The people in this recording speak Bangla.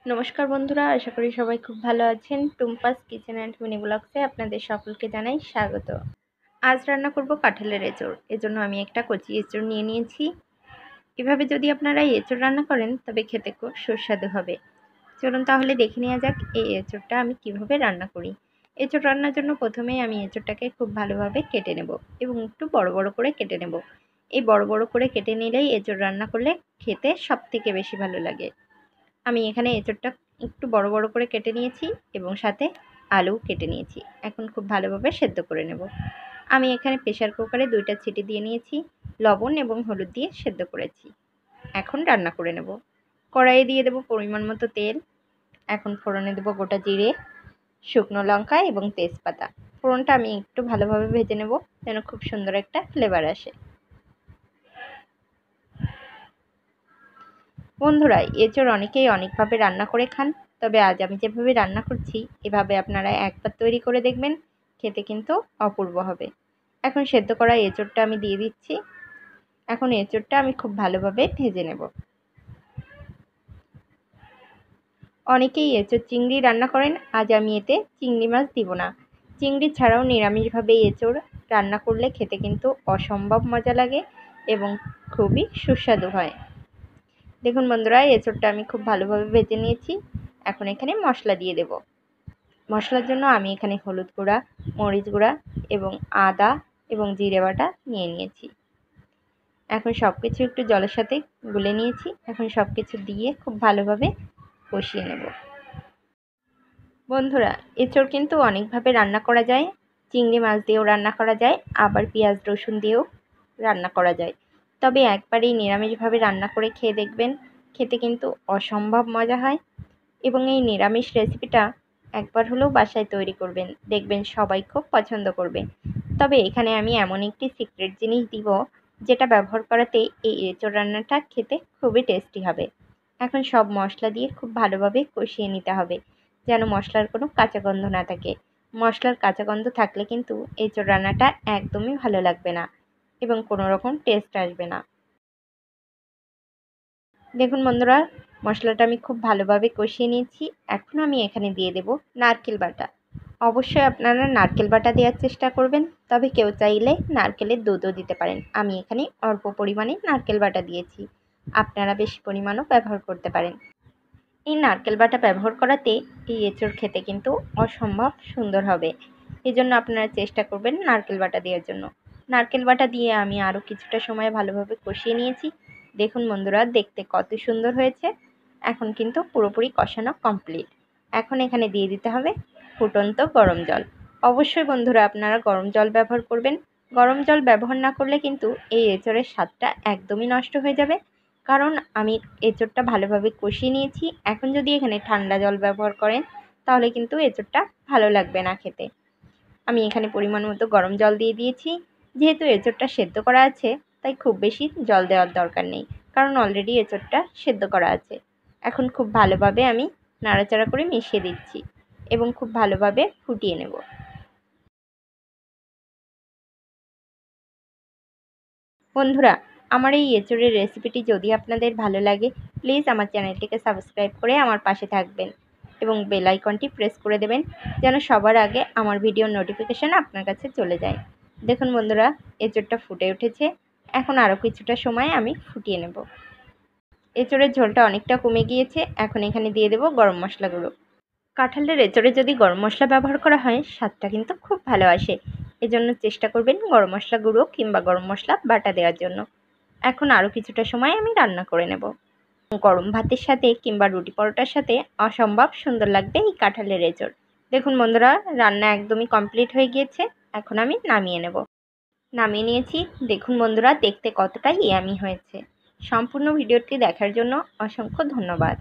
নমস্কার বন্ধুরা, আশা করি সবাই খুব ভালো আছেন। টুম্পাস কিচেন অ্যান্ড মিনি ব্লগসে আপনাদের সকলকে জানাই স্বাগত। আজ রান্না করব কাঁঠালের এঁচড়। এজন্য আমি একটা কচি এঁচড় নিয়ে নিয়েছি। এভাবে যদি আপনারা এঁচড় রান্না করেন তবে খেতে খুব সুস্বাদু হবে। চলুন তাহলে দেখে নেওয়া যাক এই এঁচড়টা আমি কিভাবে রান্না করি। এঁচড় রান্নার জন্য প্রথমেই আমি এঁচড়টাকে খুব ভালোভাবে কেটে নেব এবং একটু বড় বড় করে কেটে নেব। এই বড় বড় করে কেটে নিলেই এঁচড় রান্না করলে খেতে সবথেকে বেশি ভালো লাগে। আমি এখানে এঁচড়টা একটু বড় বড় করে কেটে নিয়েছি এবং সাথে আলু কেটে নিয়েছি। এখন খুব ভালোভাবে সেদ্ধ করে নেব। আমি এখানে প্রেসার কুকারে 2টা সিটি দিয়ে নিয়েছি। লবণ এবং হলুদ দিয়ে সেদ্ধ করেছি। এখন রান্না করে নেব। কড়াইয়ে দিয়ে দেব পরিমাণ মতো তেল। এখন ফোড়নে দেব গোটা জিরে, শুকনো লঙ্কা এবং তেজপাতা। ফোড়নটা আমি একটু ভালোভাবে ভেজে নেব যেন খুব সুন্দর একটা ফ্লেভার আসে। বন্ধুরা, এঁচড় অনেকেই অনেকভাবে রান্না করে খান, তবে আজ আমি যেভাবে রান্না করছি এভাবে আপনারা একবার তৈরি করে দেখবেন, খেতে কিন্তু অপূর্ব হবে। এখন সেদ্ধ করা এঁচড়টা আমি দিয়ে দিচ্ছি। এখন এঁচড়টা আমি খুব ভালোভাবে ভেজে নেব। অনেকেই এঁচড় চিংড়ি রান্না করেন, আজ আমি এতে চিংড়ি মাছ দিব না। চিংড়ি ছাড়াও নিরামিষভাবে এঁচড় রান্না করলে খেতে কিন্তু অসম্ভব মজা লাগে এবং খুবই সুস্বাদু হয়। দেখুন বন্ধুরা, এঁচড়টা আমি খুব ভালোভাবে ভেজে নিয়েছি। এখন এখানে মশলা দিয়ে দেব। মশলার জন্য আমি এখানে হলুদ গুঁড়া, মরিচ গুঁড়া এবং আদা এবং জিরে বাটা নিয়ে নিয়েছি। এখন সব কিছু একটু জলের সাথে গুলে নিয়েছি। এখন সব কিছু দিয়ে খুব ভালোভাবে কষিয়ে নেব। বন্ধুরা, এঁচড় কিন্তু অনেকভাবে রান্না করা যায়। চিংড়ি মাছ দিয়েও রান্না করা যায়, আবার পেঁয়াজ রসুন দিয়েও রান্না করা যায়। তবে একবারেই নিরামিষভাবে রান্না করে খেয়ে দেখবেন, খেতে কিন্তু অসম্ভব মজা হয়। এবং এই নিরামিষ রেসিপিটা একবার হলেও বাসায় তৈরি করবেন, দেখবেন সবাই খুব পছন্দ করবে। তবে এখানে আমি এমন একটি সিক্রেট জিনিস দিব যেটা ব্যবহার করাতে এই এঁচড় রান্নাটা খেতে খুবই টেস্টি হবে। এখন সব মশলা দিয়ে খুব ভালোভাবে কষিয়ে নিতে হবে যেন মশলার কোনো কাঁচা গন্ধ না থাকে। মশলার কাঁচা গন্ধ থাকলে কিন্তু এঁচড় রান্নাটা একদমই ভালো লাগবে না এবং কোনো রকম টেস্ট আসবে না। দেখুন বন্ধুরা, মশলাটা আমি খুব ভালোভাবে কষিয়ে নিয়েছি। এখন আমি এখানে দিয়ে দেব নারকেল বাটা। অবশ্যই আপনারা নারকেল বাটা দেওয়ার চেষ্টা করবেন, তবে কেউ চাইলে নারকেলের দুধও দিতে পারেন। আমি এখানে অল্প পরিমাণে নারকেল বাটা দিয়েছি, আপনারা বেশি পরিমাণও ব্যবহার করতে পারেন। এই নারকেল বাটা ব্যবহার করাতে এই এঁচড় খেতে কিন্তু অসম্ভব সুন্দর হবে। এজন্য আপনারা চেষ্টা করবেন নারকেল বাটা দেওয়ার জন্য। নারকেল বাটা দিয়ে আমি আরও কিছুটা সময় ভালোভাবে কষিয়ে নিয়েছি। দেখুন বন্ধুরা, দেখতে কত সুন্দর হয়েছে। এখন কিন্তু পুরোপুরি কষানো কমপ্লিট। এখন এখানে দিয়ে দিতে হবে ফুটন্ত গরম জল। অবশ্যই বন্ধুরা আপনারা গরম জল ব্যবহার করবেন। গরম জল ব্যবহার না করলে কিন্তু এই এঁচড়ের স্বাদটা একদমই নষ্ট হয়ে যাবে, কারণ আমি এঁচড়টা ভালোভাবে কষিয়ে নিয়েছি। এখন যদি এখানে ঠান্ডা জল ব্যবহার করেন তাহলে কিন্তু এঁচড়টা ভালো লাগবে না খেতে। আমি এখানে পরিমাণ মতো গরম জল দিয়ে দিয়েছি। যেহেতু এঁচড়টা সেদ্ধ করা আছে তাই খুব বেশি জল দেওয়ার দরকার নেই, কারণ অলরেডি এঁচড়টা সেদ্ধ করা আছে। এখন খুব ভালোভাবে আমি নাড়াচাড়া করে মিশিয়ে দিচ্ছি এবং খুব ভালোভাবে ফুটিয়ে নেব। বন্ধুরা, আমার এই এঁচড়ের রেসিপিটি যদি আপনাদের ভালো লাগে, প্লিজ আমার চ্যানেলটিকে সাবস্ক্রাইব করে আমার পাশে থাকবেন এবং বেল আইকনটি প্রেস করে দেবেন যেন সবার আগে আমার ভিডিওর নোটিফিকেশান আপনার কাছে চলে যায়। দেখুন বন্ধুরা, এঁচড়টা ফুটে উঠেছে। এখন আরও কিছুটা সময় আমি ফুটিয়ে নেব। এঁচড়ের ঝোলটা অনেকটা কমে গিয়েছে। এখন এখানে দিয়ে দেব গরম মশলা গুঁড়ো। কাঁঠালের এঁচড়ে যদি গরম মশলা ব্যবহার করা হয় স্বাদটা কিন্তু খুব ভালো আসে। এজন্য চেষ্টা করবেন গরম মশলা গুঁড়ো কিংবা গরম মশলা বাটা দেওয়ার জন্য। এখন আরও কিছুটা সময় আমি রান্না করে নেব। গরম ভাতের সাথে কিংবা রুটি পরোটার সাথে অসম্ভব সুন্দর লাগবে এই কাঁঠালের এঁচড়। দেখুন বন্ধুরা, রান্না একদমই কমপ্লিট হয়ে গিয়েছে। এখন আমি নামিয়ে নেব। নামিয়ে নিয়েছি। দেখুন বন্ধুরা, দেখতে কতটা ইয়ামি হয়েছে। সম্পূর্ণ ভিডিওটি দেখার জন্য অসংখ্য ধন্যবাদ।